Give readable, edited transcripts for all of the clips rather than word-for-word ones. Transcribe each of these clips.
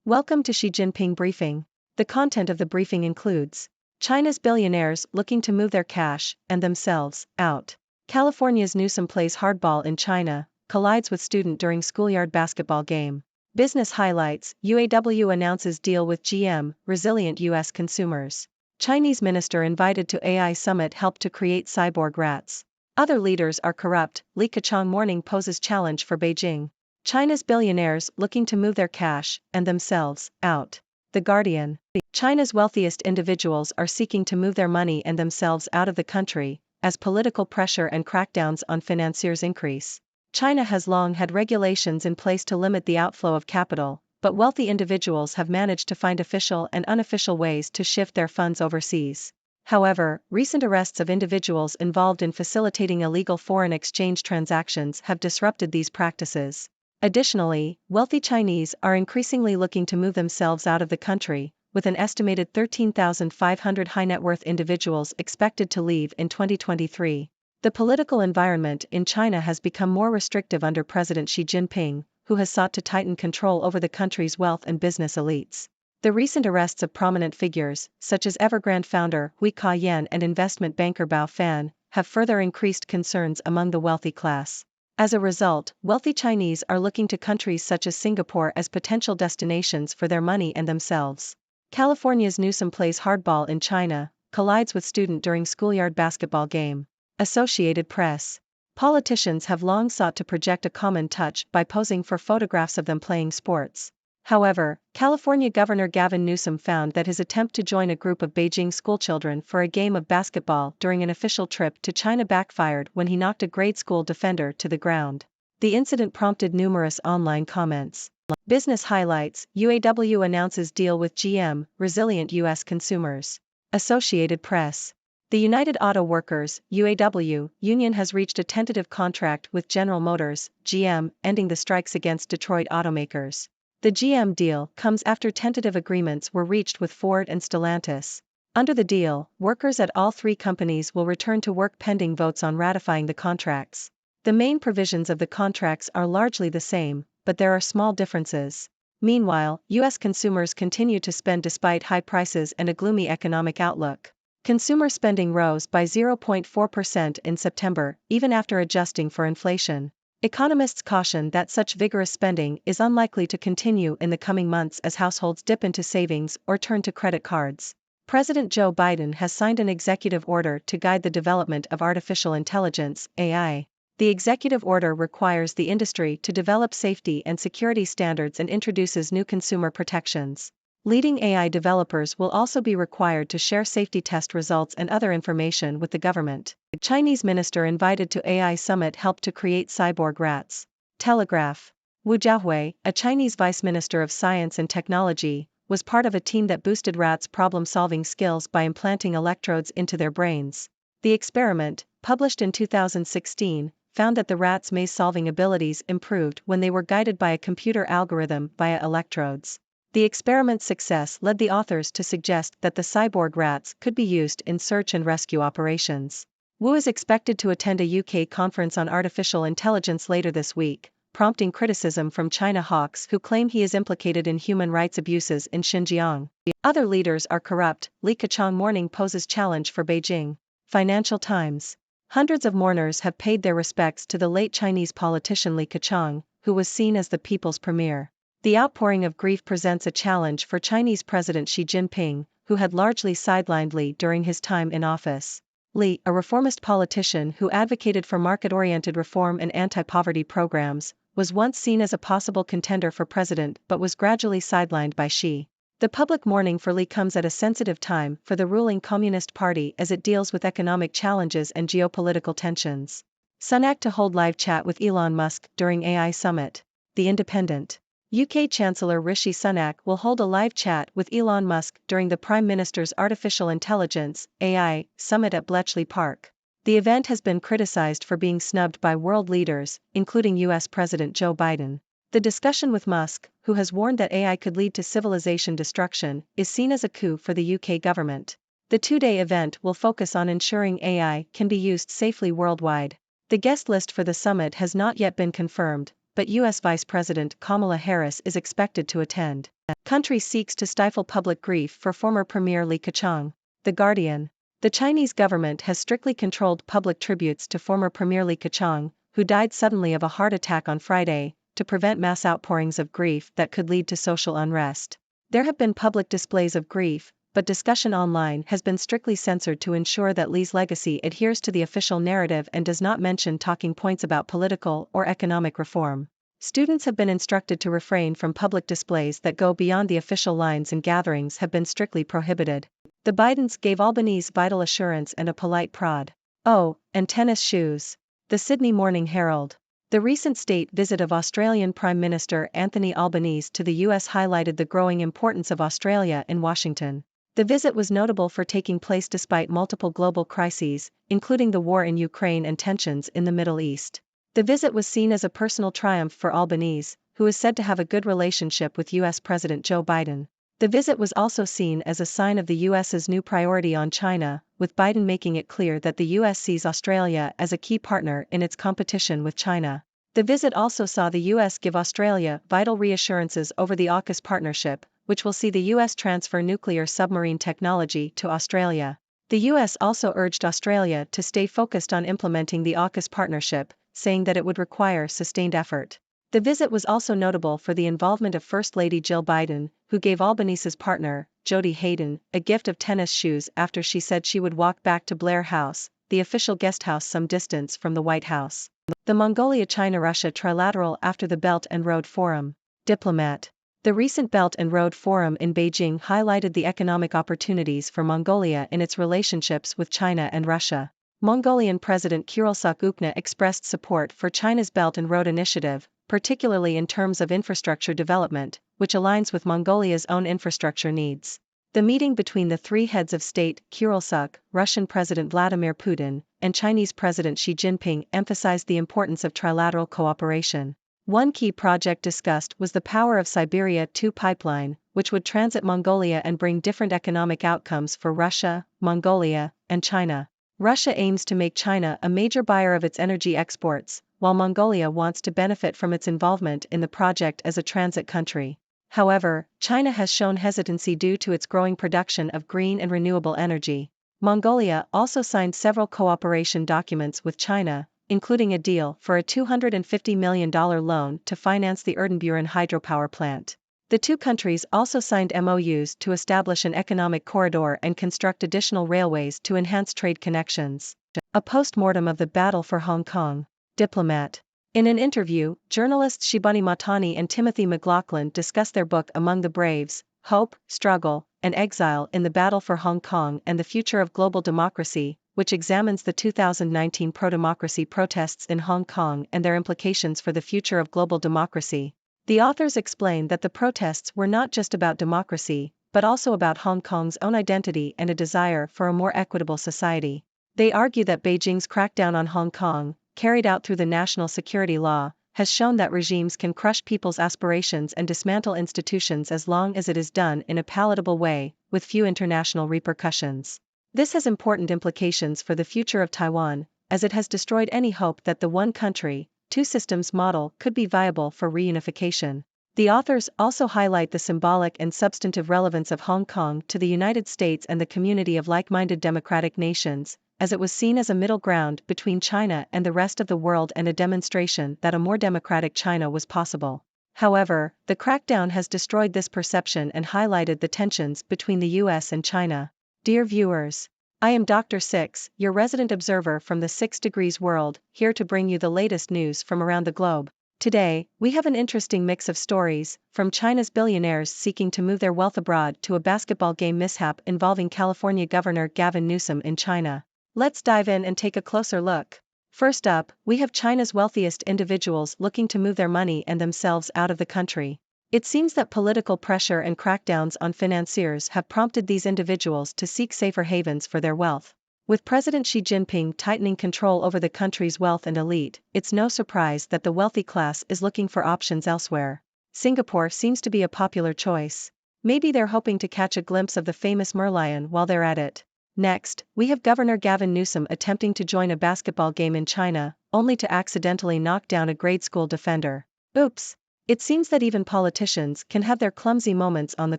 Welcome to Xi Jinping Briefing. The content of the briefing includes China's billionaires looking to move their cash and themselves out. California's Newsom plays hardball in China, collides with student during schoolyard basketball game. Business highlights: UAW announces deal with GM, resilient U.S. consumers. Chinese minister invited to AI summit helped to create cyborg rats. Other leaders are corrupt, Li Keqiang morning poses challenge for Beijing. China's billionaires looking to move their cash and themselves out. The Guardian. China's wealthiest individuals are seeking to move their money and themselves out of the country, as political pressure and crackdowns on financiers increase. China has long had regulations in place to limit the outflow of capital, but wealthy individuals have managed to find official and unofficial ways to shift their funds overseas. However, recent arrests of individuals involved in facilitating illegal foreign exchange transactions have disrupted these practices. Additionally, wealthy Chinese are increasingly looking to move themselves out of the country, with an estimated 13,500 high-net-worth individuals expected to leave in 2023. The political environment in China has become more restrictive under President Xi Jinping, who has sought to tighten control over the country's wealth and business elites. The recent arrests of prominent figures, such as Evergrande founder Hui Ka-yan and investment banker Bao Fan, have further increased concerns among the wealthy class. As a result, wealthy Chinese are looking to countries such as Singapore as potential destinations for their money and themselves. California's Newsom plays hardball in China, collides with student during schoolyard basketball game. Associated Press. Politicians have long sought to project a common touch by posing for photographs of them playing sports. However, California Governor Gavin Newsom found that his attempt to join a group of Beijing schoolchildren for a game of basketball during an official trip to China backfired when he knocked a grade school defender to the ground. The incident prompted numerous online comments. Business highlights: UAW announces deal with GM, resilient U.S. consumers. Associated Press. The United Auto Workers, UAW, union has reached a tentative contract with General Motors, GM, ending the strikes against Detroit automakers. The GM deal comes after tentative agreements were reached with Ford and Stellantis. Under the deal, workers at all three companies will return to work pending votes on ratifying the contracts. The main provisions of the contracts are largely the same, but there are small differences. Meanwhile, U.S. consumers continue to spend despite high prices and a gloomy economic outlook. Consumer spending rose by 0.4% in September, even after adjusting for inflation. Economists caution that such vigorous spending is unlikely to continue in the coming months as households dip into savings or turn to credit cards. President Joe Biden has signed an executive order to guide the development of artificial intelligence, AI. The executive order requires the industry to develop safety and security standards and introduces new consumer protections. Leading AI developers will also be required to share safety test results and other information with the government. A Chinese minister invited to AI summit helped to create cyborg rats. Telegraph. Wu Jiahui, a Chinese vice minister of science and technology, was part of a team that boosted rats' problem-solving skills by implanting electrodes into their brains. The experiment, published in 2016, found that the rats' maze-solving abilities improved when they were guided by a computer algorithm via electrodes. The experiment's success led the authors to suggest that the cyborg rats could be used in search and rescue operations. Wu is expected to attend a UK conference on artificial intelligence later this week, prompting criticism from China hawks who claim he is implicated in human rights abuses in Xinjiang. Other leaders are corrupt, Li Keqiang morning poses challenge for Beijing. Financial Times. Hundreds of mourners have paid their respects to the late Chinese politician Li Keqiang, who was seen as the people's premier. The outpouring of grief presents a challenge for Chinese President Xi Jinping, who had largely sidelined Li during his time in office. Li, a reformist politician who advocated for market-oriented reform and anti-poverty programs, was once seen as a possible contender for president but was gradually sidelined by Xi. The public mourning for Li comes at a sensitive time for the ruling Communist Party as it deals with economic challenges and geopolitical tensions. Sunak to hold live chat with Elon Musk during AI summit. The Independent. UK Chancellor Rishi Sunak will hold a live chat with Elon Musk during the Prime Minister's Artificial Intelligence (AI) Summit at Bletchley Park. The event has been criticized for being snubbed by world leaders, including US President Joe Biden. The discussion with Musk, who has warned that AI could lead to civilization destruction, is seen as a coup for the UK government. The two-day event will focus on ensuring AI can be used safely worldwide. The guest list for the summit has not yet been confirmed, but U.S. Vice President Kamala Harris is expected to attend. Country seeks to stifle public grief for former Premier Li Keqiang. The Guardian. The Chinese government has strictly controlled public tributes to former Premier Li Keqiang, who died suddenly of a heart attack on Friday, to prevent mass outpourings of grief that could lead to social unrest. There have been public displays of grief, but discussion online has been strictly censored to ensure that Li's legacy adheres to the official narrative and does not mention talking points about political or economic reform. Students have been instructed to refrain from public displays that go beyond the official lines, and gatherings have been strictly prohibited. The Bidens gave Albanese vital assurance and a polite prod. Oh, and tennis shoes. The Sydney Morning Herald. The recent state visit of Australian Prime Minister Anthony Albanese to the US highlighted the growing importance of Australia in Washington. The visit was notable for taking place despite multiple global crises, including the war in Ukraine and tensions in the Middle East. The visit was seen as a personal triumph for Albanese, who is said to have a good relationship with US President Joe Biden. The visit was also seen as a sign of the US's new priority on China, with Biden making it clear that the US sees Australia as a key partner in its competition with China. The visit also saw the US give Australia vital reassurances over the AUKUS partnership, which will see the US transfer nuclear submarine technology to Australia. The US also urged Australia to stay focused on implementing the AUKUS partnership, saying that it would require sustained effort. The visit was also notable for the involvement of First Lady Jill Biden, who gave Albanese's partner, Jody Hayden, a gift of tennis shoes after she said she would walk back to Blair House, the official guest house some distance from the White House. The Mongolia-China-Russia trilateral after the Belt and Road Forum. Diplomat. The recent Belt and Road Forum in Beijing highlighted the economic opportunities for Mongolia in its relationships with China and Russia. Mongolian President Kyrgyzstan Ukna expressed support for China's Belt and Road Initiative, particularly in terms of infrastructure development, which aligns with Mongolia's own infrastructure needs. The meeting between the three heads of state, Kyrgyzstan, Russian President Vladimir Putin, and Chinese President Xi Jinping emphasized the importance of trilateral cooperation. One key project discussed was the Power of Siberia 2 pipeline, which would transit Mongolia and bring different economic outcomes for Russia, Mongolia, and China. Russia aims to make China a major buyer of its energy exports, while Mongolia wants to benefit from its involvement in the project as a transit country. However, China has shown hesitancy due to its growing production of green and renewable energy. Mongolia also signed several cooperation documents with China, including a deal for a $250 million loan to finance the Erdenburen hydropower plant. The two countries also signed MOUs to establish an economic corridor and construct additional railways to enhance trade connections. A post-mortem of the battle for Hong Kong. Diplomat. In an interview, journalists Shibani Matani and Timothy McLaughlin discussed their book Among the Braves, Hope, Struggle, and Exile in the Battle for Hong Kong and the Future of Global Democracy, which examines the 2019 pro-democracy protests in Hong Kong and their implications for the future of global democracy. The authors explain that the protests were not just about democracy, but also about Hong Kong's own identity and a desire for a more equitable society. They argue that Beijing's crackdown on Hong Kong, carried out through the national security law, has shown that regimes can crush people's aspirations and dismantle institutions as long as it is done in a palatable way, with few international repercussions. This has important implications for the future of Taiwan, as it has destroyed any hope that the one country, two systems model could be viable for reunification. The authors also highlight the symbolic and substantive relevance of Hong Kong to the United States and the community of like-minded democratic nations, as it was seen as a middle ground between China and the rest of the world and a demonstration that a more democratic China was possible. However, the crackdown has destroyed this perception and highlighted the tensions between the US and China. Dear viewers, I am Dr. Six, your resident observer from the 6 Degrees world, here to bring you the latest news from around the globe. Today, we have an interesting mix of stories, from China's billionaires seeking to move their wealth abroad to a basketball game mishap involving California Governor Gavin Newsom in China. Let's dive in and take a closer look. First up, we have China's wealthiest individuals looking to move their money and themselves out of the country. It seems that political pressure and crackdowns on financiers have prompted these individuals to seek safer havens for their wealth. With President Xi Jinping tightening control over the country's wealth and elite, it's no surprise that the wealthy class is looking for options elsewhere. Singapore seems to be a popular choice. Maybe they're hoping to catch a glimpse of the famous Merlion while they're at it. Next, we have Governor Gavin Newsom attempting to join a basketball game in China, only to accidentally knock down a grade school defender. Oops. It seems that even politicians can have their clumsy moments on the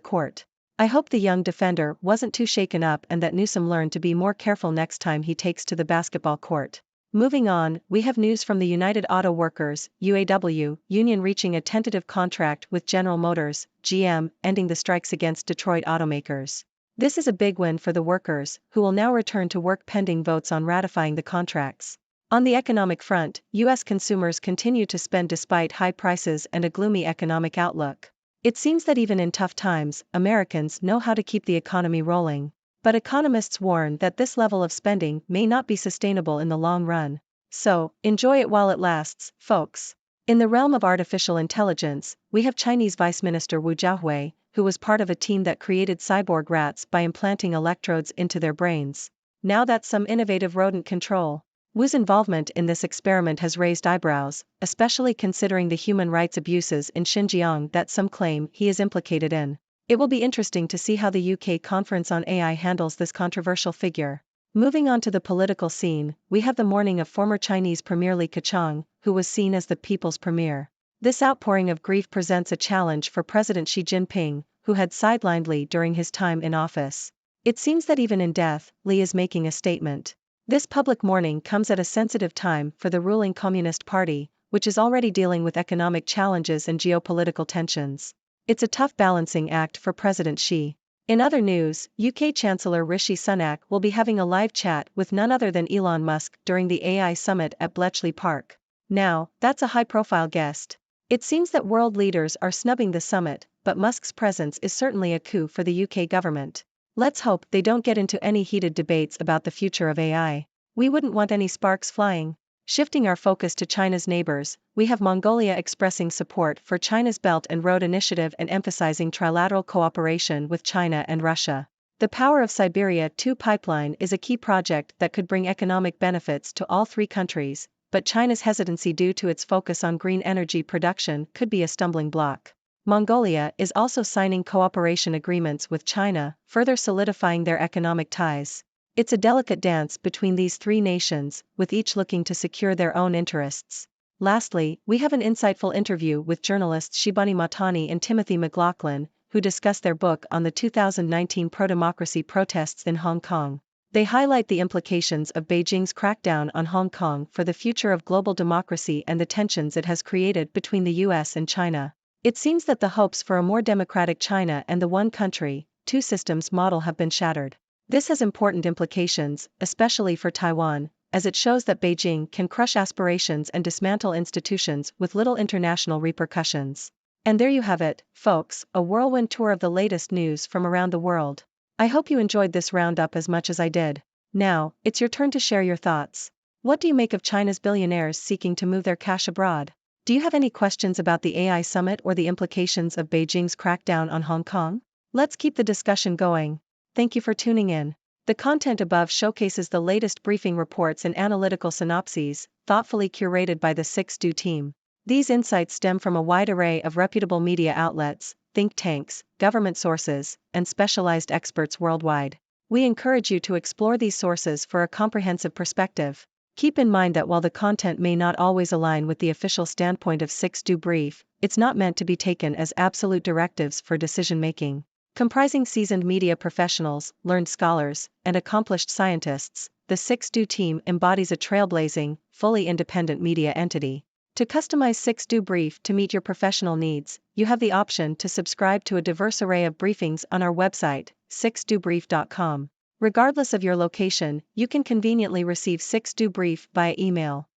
court. I hope the young defender wasn't too shaken up and that Newsom learned to be more careful next time he takes to the basketball court. Moving on, we have news from the United Auto Workers (UAW) union reaching a tentative contract with General Motors (GM), ending the strikes against Detroit automakers. This is a big win for the workers, who will now return to work pending votes on ratifying the contracts. On the economic front, U.S. consumers continue to spend despite high prices and a gloomy economic outlook. It seems that even in tough times, Americans know how to keep the economy rolling. But economists warn that this level of spending may not be sustainable in the long run. So, enjoy it while it lasts, folks. In the realm of artificial intelligence, we have Chinese Vice Minister Wu Jiahui, who was part of a team that created cyborg rats by implanting electrodes into their brains. Now that's some innovative rodent control. Wu's involvement in this experiment has raised eyebrows, especially considering the human rights abuses in Xinjiang that some claim he is implicated in. It will be interesting to see how the UK Conference on AI handles this controversial figure. Moving on to the political scene, we have the mourning of former Chinese Premier Li Keqiang, who was seen as the people's premier. This outpouring of grief presents a challenge for President Xi Jinping, who had sidelined Li during his time in office. It seems that even in death, Li is making a statement. This public mourning comes at a sensitive time for the ruling Communist Party, which is already dealing with economic challenges and geopolitical tensions. It's a tough balancing act for President Xi. In other news, UK Chancellor Rishi Sunak will be having a live chat with none other than Elon Musk during the AI summit at Bletchley Park. Now, that's a high-profile guest. It seems that world leaders are snubbing the summit, but Musk's presence is certainly a coup for the UK government. Let's hope they don't get into any heated debates about the future of AI. We wouldn't want any sparks flying. Shifting our focus to China's neighbors, we have Mongolia expressing support for China's Belt and Road Initiative and emphasizing trilateral cooperation with China and Russia. The Power of Siberia 2 pipeline is a key project that could bring economic benefits to all three countries, but China's hesitancy due to its focus on green energy production could be a stumbling block. Mongolia is also signing cooperation agreements with China, further solidifying their economic ties. It's a delicate dance between these three nations, with each looking to secure their own interests. Lastly, we have an insightful interview with journalists Shibani Matani and Timothy McLaughlin, who discuss their book on the 2019 pro-democracy protests in Hong Kong. They highlight the implications of Beijing's crackdown on Hong Kong for the future of global democracy and the tensions it has created between the US and China. It seems that the hopes for a more democratic China and the one country, two systems model have been shattered. This has important implications, especially for Taiwan, as it shows that Beijing can crush aspirations and dismantle institutions with little international repercussions. And there you have it, folks, a whirlwind tour of the latest news from around the world. I hope you enjoyed this roundup as much as I did. Now, it's your turn to share your thoughts. What do you make of China's billionaires seeking to move their cash abroad? Do you have any questions about the AI summit or the implications of Beijing's crackdown on Hong Kong? Let's keep the discussion going. Thank you for tuning in. The content above showcases the latest briefing reports and analytical synopses, thoughtfully curated by the 6Do team. These insights stem from a wide array of reputable media outlets, think tanks, government sources, and specialized experts worldwide. We encourage you to explore these sources for a comprehensive perspective. Keep in mind that while the content may not always align with the official standpoint of 6Do Brief, it's not meant to be taken as absolute directives for decision-making. Comprising seasoned media professionals, learned scholars, and accomplished scientists, the 6Do team embodies a trailblazing, fully independent media entity. To customize 6Do Brief to meet your professional needs, you have the option to subscribe to a diverse array of briefings on our website, 6dobrief.com. Regardless of your location, you can conveniently receive 6Do Brief via email.